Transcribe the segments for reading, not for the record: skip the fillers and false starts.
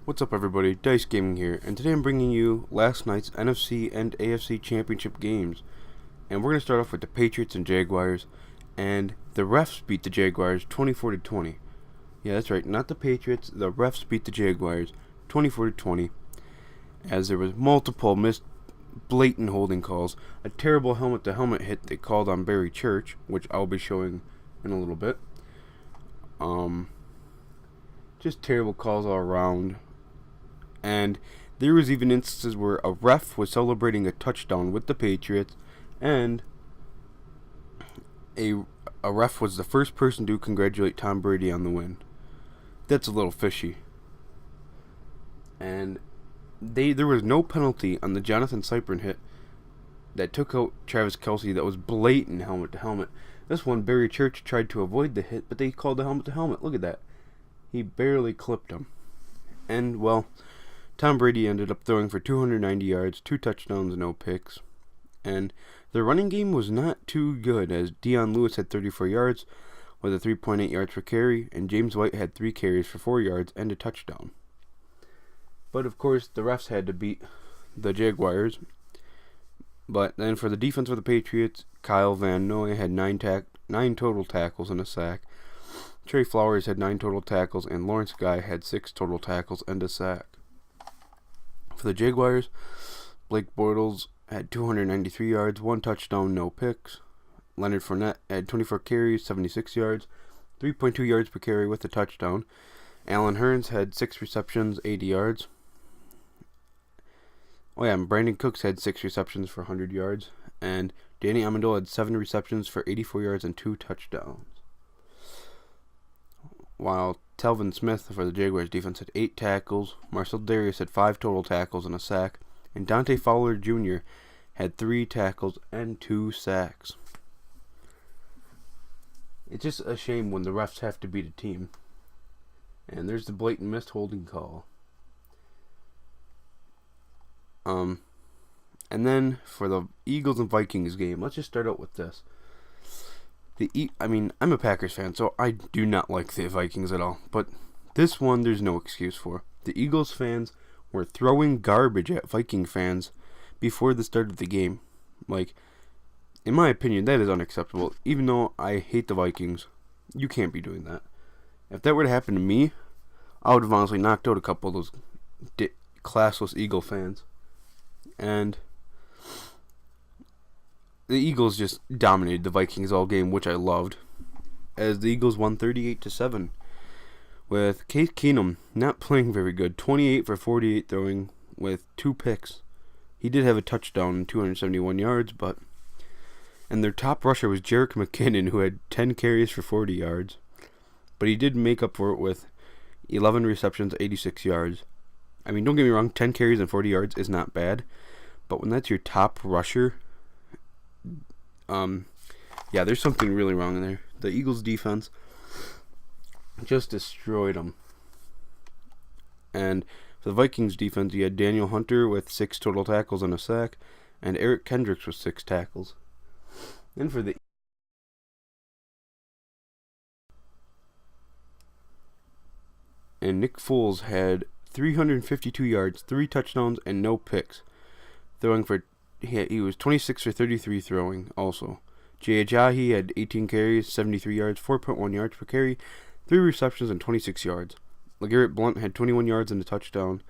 What's up everybody, Dice Gaming here, and today I'm bringing you last night's NFC and AFC championship games. And we're going to start off with the Patriots and Jaguars, and the refs beat the Jaguars 24-20. Yeah, that's right, not the Patriots, the refs beat the Jaguars 24-20, as there was multiple missed blatant holding calls, a terrible helmet-to-helmet hit they called on Barry Church, which I'll be showing in a little bit. Just terrible calls all around. And there was even instances where a ref was celebrating a touchdown with the Patriots, and a ref was the first person to congratulate Tom Brady on the win. That's a little fishy. And there was no penalty on the Jonathan Cyprin hit that took out Travis Kelce that was blatant helmet-to-helmet. This one, Barry Church tried to avoid the hit, but they called the helmet-to-helmet. Look at that. He barely clipped him. And, well, Tom Brady ended up throwing for 290 yards, 2 touchdowns, no picks. And the running game was not too good, as Dion Lewis had 34 yards with a 3.8 yards per carry, and James White had 3 carries for 4 yards and a touchdown. But, of course, the refs had to beat the Jaguars. But then for the defense for the Patriots, Kyle Van Noy had 9 total tackles and a sack. Trey Flowers had 9 total tackles, and Lawrence Guy had 6 total tackles and a sack. For the Jaguars, Blake Bortles had 293 yards, 1 touchdown, no picks. Leonard Fournette had 24 carries, 76 yards, 3.2 yards per carry with a touchdown. Allen Hurns had 6 receptions, 80 yards. And Brandon Cooks had 6 receptions for 100 yards. And Danny Amendola had 7 receptions for 84 yards and 2 touchdowns. While Telvin Smith for the Jaguars defense had 8 tackles, Marcel Darius had 5 total tackles and a sack, and Dante Fowler Jr. had 3 tackles and 2 sacks. It's just a shame when the refs have to beat a team. And there's the blatant missed holding call. And then for the Eagles and Vikings game, let's just start out with this. I'm a Packers fan, so I do not like the Vikings at all. But this one, there's no excuse for. The Eagles fans were throwing garbage at Viking fans before the start of the game. Like, in my opinion, that is unacceptable. Even though I hate the Vikings, you can't be doing that. If that were to happen to me, I would have honestly knocked out a couple of those classless Eagle fans. And the Eagles just dominated the Vikings all game, which I loved, as the Eagles won 38-7, with Case Keenum not playing very good, 28 for 48 throwing with 2 picks. He did have a touchdown and 271 yards, and their top rusher was Jerick McKinnon, who had 10 carries for 40 yards, but he did make up for it with 11 receptions, 86 yards. I mean, don't get me wrong, 10 carries and 40 yards is not bad, but when that's your top rusher, there's something really wrong in there. The Eagles defense just destroyed them. And for the Vikings defense, you had Daniel Hunter with 6 total tackles and a sack, and Eric Kendricks with 6 tackles. Then for the Nick Foles had 352 yards, 3 touchdowns, and no picks. He was 26 for 33 throwing also. Jay Ajayi had 18 carries, 73 yards, 4.1 yards per carry, 3 receptions, and 26 yards. LeGarrette Blount had 21 yards and a touchdown.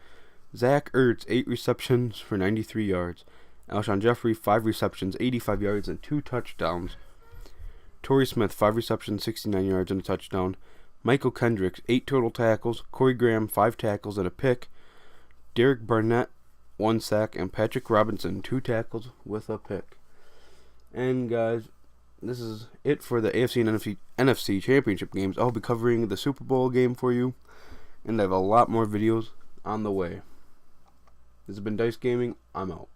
Zach Ertz, 8 receptions for 93 yards. Alshon Jeffrey, 5 receptions, 85 yards, and 2 touchdowns. Torrey Smith, 5 receptions, 69 yards, and a touchdown. Michael Kendricks, 8 total tackles. Corey Graham, 5 tackles and a pick. Derek Barnett, 1 sack, and Patrick Robinson, 2 tackles with a pick. And guys, this is it for the AFC and NFC championship games. I'll be covering the Super Bowl game for you, and I have a lot more videos on the way. This has been Dice Gaming. I'm out.